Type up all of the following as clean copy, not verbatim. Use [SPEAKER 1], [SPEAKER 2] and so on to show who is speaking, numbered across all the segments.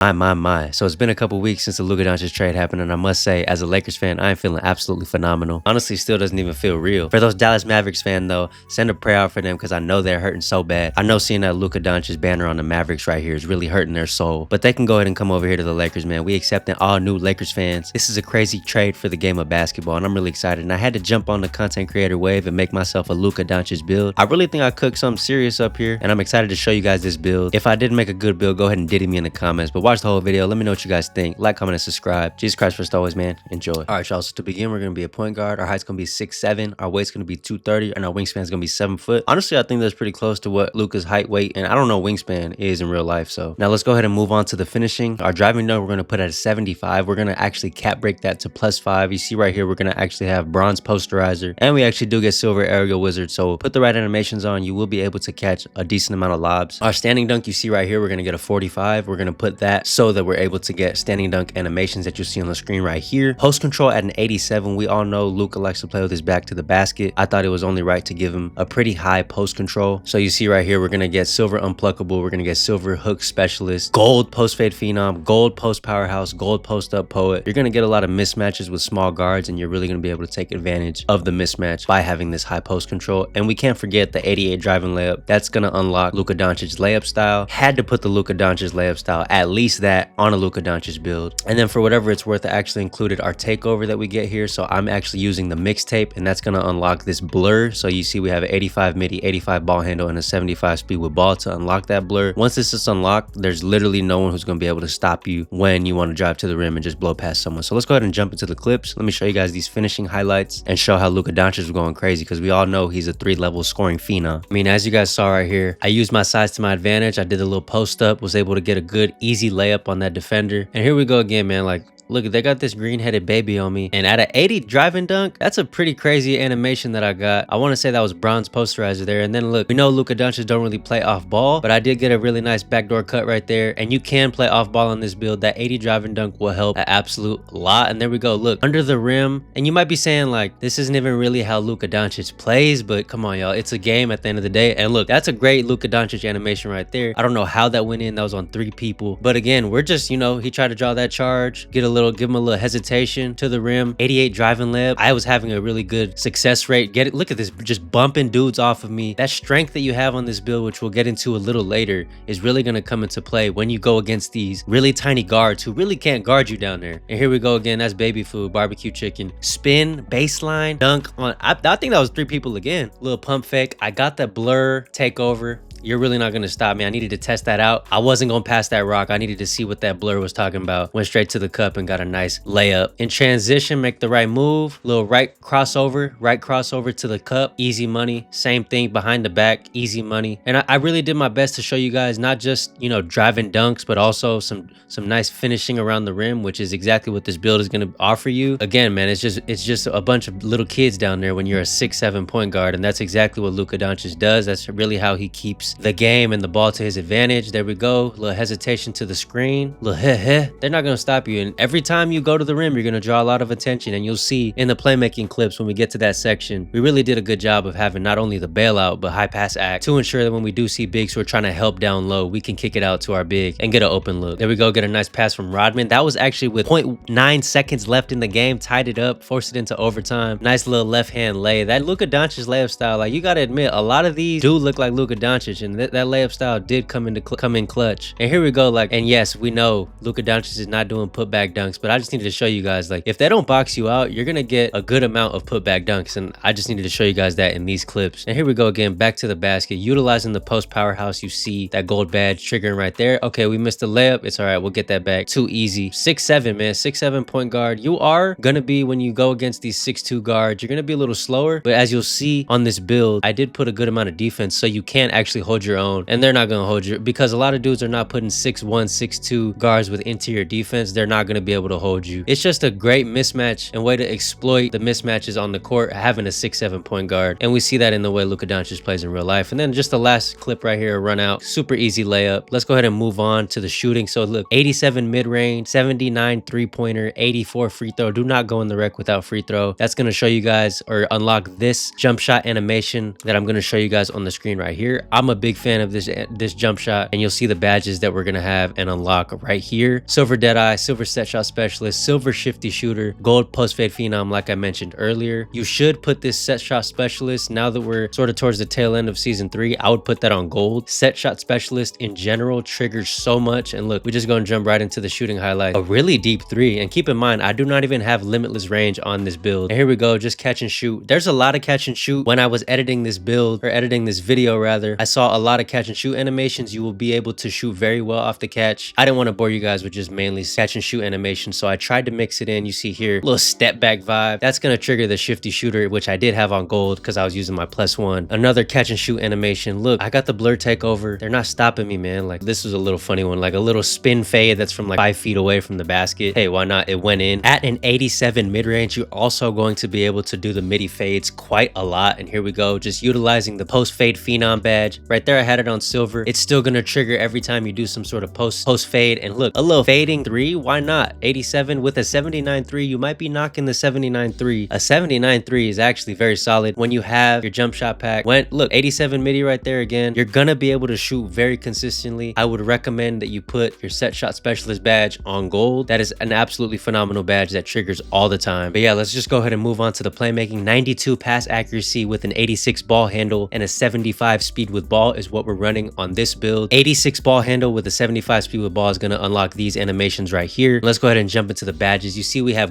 [SPEAKER 1] My. So it's been a couple weeks since the Luka Doncic trade happened, and I must say, as a Lakers fan, I am feeling absolutely phenomenal. Honestly, still doesn't even feel real. For those Dallas Mavericks fans, though, send a prayer out for them because I know they're hurting so bad. I know seeing that Luka Doncic banner on the Mavericks right here is really hurting their soul. But they can go ahead and come over here to the Lakers, man. We accepting all new Lakers fans. This is a crazy trade for the game of basketball, and I'm really excited. And I had to jump on the content creator wave and make myself a Luka Doncic build. I really think I cooked something serious up here, and I'm excited to show you guys this build. If I didn't make a good build, go ahead and diddy me in the comments. But watch the whole video. Let me know what you guys think. Like, comment, and subscribe. Jesus Christ first always, man. Enjoy. All right, y'all. So to begin, we're gonna be a point guard. Our height's gonna be 6'7". Our weight's gonna be 230, and our wingspan's gonna be 7 foot. Honestly, I think that's pretty close to what Luka's height, weight, and I don't know wingspan is in real life. So now let's go ahead and move on to the finishing. Our driving dunk, we're gonna put at a 75. We're gonna actually cap break that to +5. You see right here, we're gonna actually have bronze posterizer, and we actually do get silver aerial wizard. So put the right animations on, you will be able to catch a decent amount of lobs. Our standing dunk, you see right here, we're gonna get a 45. We're gonna put that so that we're able to get standing dunk animations that you see on the screen right here. Post control at an 87. We all know Luka likes to play with his back to the basket. I thought it was only right to give him a pretty high post control. So you see right here, we're gonna get silver unpluckable. We're gonna get silver hook specialist, gold post fade phenom, gold post powerhouse, gold post up poet. You're gonna get a lot of mismatches with small guards, and you're really gonna be able to take advantage of the mismatch by having this high post control. And we can't forget the 88 driving layup. That's gonna unlock Luka Doncic's layup style. Had to put the Luka Doncic layup style, at least that, on a Luka Doncic build. And then for whatever it's worth, I actually included our takeover that we get here. So I'm actually using the mixtape, and that's gonna unlock this blur. So you see we have an 85 midi, 85 ball handle, and a 75 speed with ball to unlock that blur. Once this is unlocked, there's literally no one who's gonna be able to stop you when you want to drive to the rim and just blow past someone. So let's go ahead and jump into the clips. Let me show you guys these finishing highlights and show how Luka Doncic was going crazy, because we all know he's a 3-level scoring phenom. I mean, as you guys saw right here, I used my size to my advantage. I did a little post up, was able to get a good easy layup on that defender. And here we go again, man. Like, look, they got this green-headed baby on me. And at an 80 driving dunk, that's a pretty crazy animation that I got. I want to say that was bronze posterizer there. And then look, we know Luka Doncic don't really play off ball, but I did get a really nice backdoor cut right there. And you can play off ball on this build. That 80 driving dunk will help an absolute lot. And there we go. Look, under the rim. And you might be saying, like, this isn't even really how Luka Doncic plays, but come on, y'all. It's a game at the end of the day. And look, that's a great Luka Doncic animation right there. I don't know how that went in. That was on 3 people. But again, we're just, you know, he tried to draw that charge, give him a little hesitation to the rim. 88 driving layup. I was having a really good success rate. Get it? Look at this, just bumping dudes off of me. That strength that you have on this build, which we'll get into a little later, is really going to come into play when you go against these really tiny guards who really can't guard you down there. And here we go again. That's baby food, barbecue chicken. Spin, baseline, dunk on. I think that was 3 people again. Little pump fake. I got that blur takeover. You're really not going to stop me. I needed to test that out. I wasn't going to pass that rock. I needed to see what that blur was talking about. Went straight to the cup and got a nice layup. In transition, make the right move. Little right crossover to the cup. Easy money. Same thing behind the back. Easy money. And I really did my best to show you guys not just, you know, driving dunks, but also some nice finishing around the rim, which is exactly what this build is going to offer you. Again, man, it's just a bunch of little kids down there when you're a 6'7" point guard, and that's exactly what Luka Doncic does. That's really how he keeps the game and the ball to his advantage. There we go. Little hesitation to the screen. Little heh. They're not going to stop you. And every time you go to the rim, you're going to draw a lot of attention. And you'll see in the playmaking clips when we get to that section, we really did a good job of having not only the bailout, but high pass act to ensure that when we do see bigs who are trying to help down low, we can kick it out to our big and get an open look. There we go. Get a nice pass from Rodman. That was actually with 0.9 seconds left in the game. Tied it up, forced it into overtime. Nice little left hand lay. That Luka Doncic layup style, like, you got to admit, a lot of these do look like Luka Doncic, and that layup style did come in clutch. And here we go. Like, and yes, we know Luka Doncic is not doing putback dunks, but I just needed to show you guys, like, if they don't box you out, you're gonna get a good amount of putback dunks, and I just needed to show you guys that in these clips. And here we go again, back to the basket, utilizing the post powerhouse. You see that gold badge triggering right there. Okay, we missed the layup. It's all right. We'll get that back. Too easy. 6'7", man. 6'7" point guard. You are gonna be, when you go against these 6'2" guards, you're gonna be a little slower, but as you'll see on this build, I did put a good amount of defense, so you can actually hold your own. And they're not going to hold you, because a lot of dudes are not putting 6'1", 6'2" guards with interior defense. They're not going to be able to hold you. It's just a great mismatch and way to exploit the mismatches on the court, having a 6'7" point guard. And we see that in the way Luka Doncic plays in real life. And then just the last clip right here, a run out, super easy layup. Let's go ahead and move on to the shooting. So look, 87 mid-range, 79 three-pointer, 84 free throw. Do not go in the rec without free throw. That's going to show you guys, or unlock this jump shot animation that I'm going to show you guys on the screen right here. I'm a big fan of this jump shot, and you'll see the badges that we're gonna have and unlock right here. Silver Deadeye, silver set shot specialist, silver shifty shooter, gold post fade phenom like I mentioned earlier. You should put this set shot specialist, now that we're sort of towards the tail end of season 3, I would put that on gold. Set shot specialist in general triggers so much, and look, we're just gonna jump right into the shooting highlight. A really deep 3, and keep in mind, I do not even have limitless range on this build. And here we go, just catch and shoot. There's a lot of catch and shoot. When I was editing this build, or editing this video rather, I saw a lot of catch and shoot animations. You will be able to shoot very well off the catch. I didn't want to bore you guys with just mainly catch and shoot animations, so I tried to mix it in. You see here, little step back vibe. That's gonna trigger the shifty shooter, which I did have on gold because I was using my +1. Another catch and shoot animation. Look, I got the blur takeover. They're not stopping me, man. Like, this was a little funny one, like a little spin fade that's from like 5 feet away from the basket. Hey, why not? It went in. At an 87 mid-range, you're also going to be able to do the midi fades quite a lot. And here we go, just utilizing the post fade phenom badge. Right there, I had it on silver. It's still gonna trigger every time you do some sort of post fade. And look, a little fading 3, why not? 87 with a 79-3, you might be knocking the 79-3. A 79-3 is actually very solid when you have your jump shot pack. Look, 87 midi right there again. You're gonna be able to shoot very consistently. I would recommend that you put your set shot specialist badge on gold. That is an absolutely phenomenal badge that triggers all the time. But yeah, let's just go ahead and move on to the playmaking. 92 pass accuracy with an 86 ball handle and a 75 speed with ball is what we're running on this build. 86 ball handle with a 75 speed with ball is going to unlock these animations right here. Let's go ahead and jump into the badges. You see we have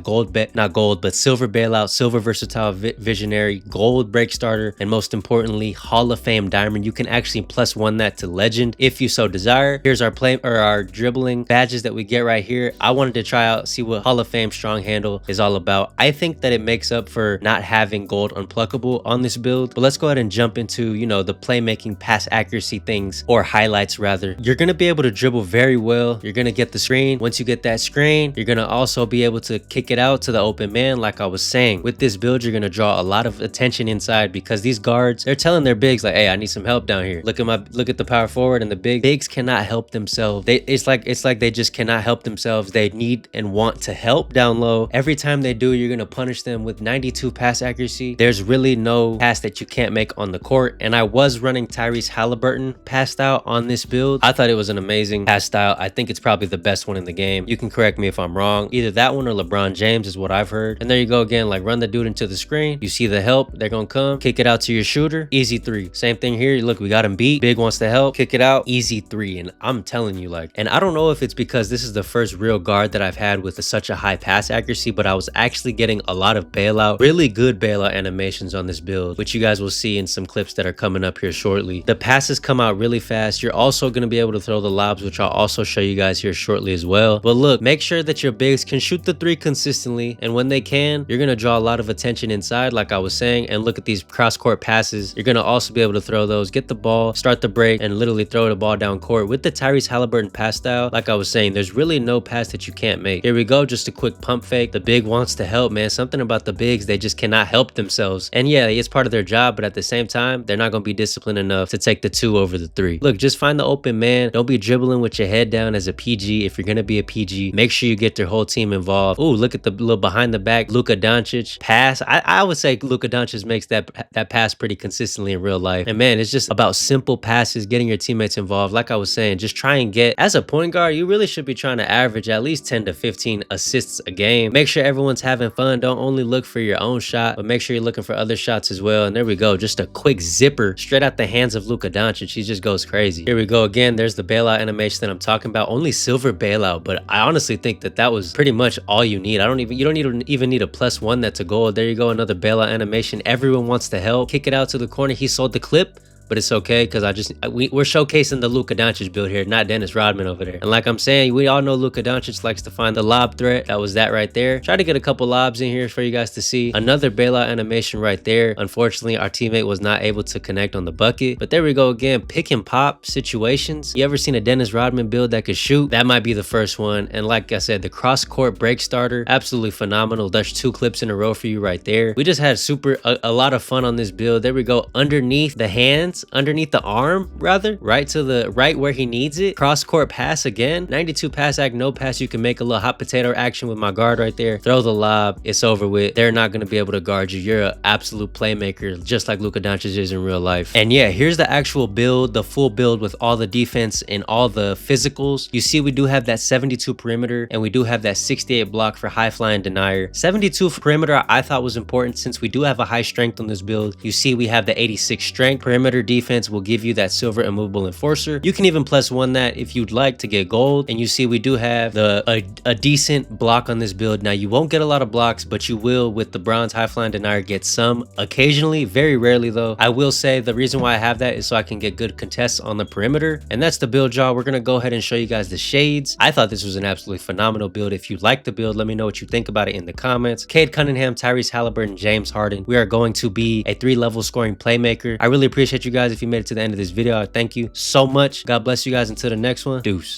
[SPEAKER 1] not gold, but silver bailout, silver versatile visionary, gold break starter, and most importantly, Hall of Fame diamond. You can actually +1 that to legend if you so desire. Here's our dribbling badges that we get right here. I wanted to try out, see what Hall of Fame strong handle is all about. I think that it makes up for not having gold unpluckable on this build, but let's go ahead and jump into, you know, the playmaking pass accuracy things, or highlights rather. You're going to be able to dribble very well. You're going to get the screen. Once you get that screen, you're going to also be able to kick it out to the open man. Like I was saying, with this build, you're going to draw a lot of attention inside because these guards, they're telling their bigs like, hey, I need some help down here. Look at the power forward and the bigs cannot help themselves. It's like they just cannot help themselves. They need and want to help down low. Every time they do, you're going to punish them with 92 pass accuracy. There's really no pass that you can't make on the court. And I was running Tyrese Halliburton pass style on this build. I thought it was an amazing pass style. I think it's probably the best one in the game. You can correct me if I'm wrong. Either that one or LeBron James is what I've heard. And there you go again, like run the dude into the screen. You see the help, they're gonna come, kick it out to your shooter, easy 3. Same thing here. Look, we got him beat. Big wants to help, kick it out, easy 3. And I'm telling you, like, and I don't know if it's because this is the first real guard that I've had with such a high pass accuracy, but I was actually getting a lot of bailout, really good bailout animations on this build, which you guys will see in some clips that are coming up here shortly. The passes come out really fast. You're also going to be able to throw the lobs, which I'll also show you guys here shortly as well. But look, make sure that your bigs can shoot the 3 consistently, and when they can, you're going to draw a lot of attention inside, like I was saying. And look at these cross-court passes. You're going to also be able to throw those, get the ball, start the break, and literally throw the ball down court. With the Tyrese Halliburton pass style, like I was saying, there's really no pass that you can't make. Here we go, just a quick pump fake. The big wants to help, man. Something about the bigs, they just cannot help themselves. And yeah, it's part of their job, but at the same time, they're not going to be disciplined enough to take the 2 over the 3. Look, just find the open man. Don't be dribbling with your head down as a PG. If you're going to be a PG, make sure you get their whole team involved. Ooh, look at the little behind the back Luka Doncic pass. I would say Luka Doncic makes that pass pretty consistently in real life. And man, it's just about simple passes, getting your teammates involved. Like I was saying, just try and get, as a point guard, you really should be trying to average at least 10 to 15 assists a game. Make sure everyone's having fun. Don't only look for your own shot, but make sure you're looking for other shots as well. And there we go, just a quick zipper straight out the hands of Luka Doncic. He just goes crazy. Here we go again. There's the bailout animation that I'm talking about. Only silver bailout, but I honestly think that was pretty much all you need. You don't even need a +1 that's a gold. There you go, another bailout animation. Everyone wants to help. Kick it out to the corner. He sold the clip, but it's okay because we're showcasing the Luka Doncic build here, not Dennis Rodman over there. And like I'm saying, we all know Luka Doncic likes to find the lob threat. That was that right there. Try to get a couple lobs in here for you guys to see. Another bailout animation right there. Unfortunately, our teammate was not able to connect on the bucket, but there we go again. Pick and pop situations. You ever seen a Dennis Rodman build that could shoot? That might be the first one. And like I said, the cross court break starter, absolutely phenomenal. There's 2 clips in a row for you right there. We just had a lot of fun on this build. There we go. Underneath the hands, defense underneath the arm, rather, right where he needs it. Cross court pass again. 92 pass act, no pass. You can make a little hot potato action with my guard right there. Throw the lob. It's over with. They're not going to be able to guard you. You're an absolute playmaker, just like Luka Doncic is in real life. And yeah, here's the actual build, the full build with all the defense and all the physicals. You see, we do have that 72 perimeter and we do have that 68 block for high flying denier. 72 perimeter I thought was important since we do have a high strength on this build. You see, we have the 86 strength. Perimeter defense will give you that silver immovable enforcer. You can even +1 that if you'd like to get gold. And you see, we do have a decent block on this build. Now, you won't get a lot of blocks, but you will with the bronze high flying denier get some occasionally, very rarely though. I will say the reason why I have that is so I can get good contests on the perimeter. And that's the build, y'all. We're gonna go ahead and show you guys the shades. I thought this was an absolutely phenomenal build. If you like the build, let me know what you think about it in the comments. Cade Cunningham, Tyrese Halliburton, James Harden. We are going to be a 3-level scoring playmaker. I really appreciate you guys if you made it to the end of this video. I thank you so much. God bless you guys until the next one. Deuce.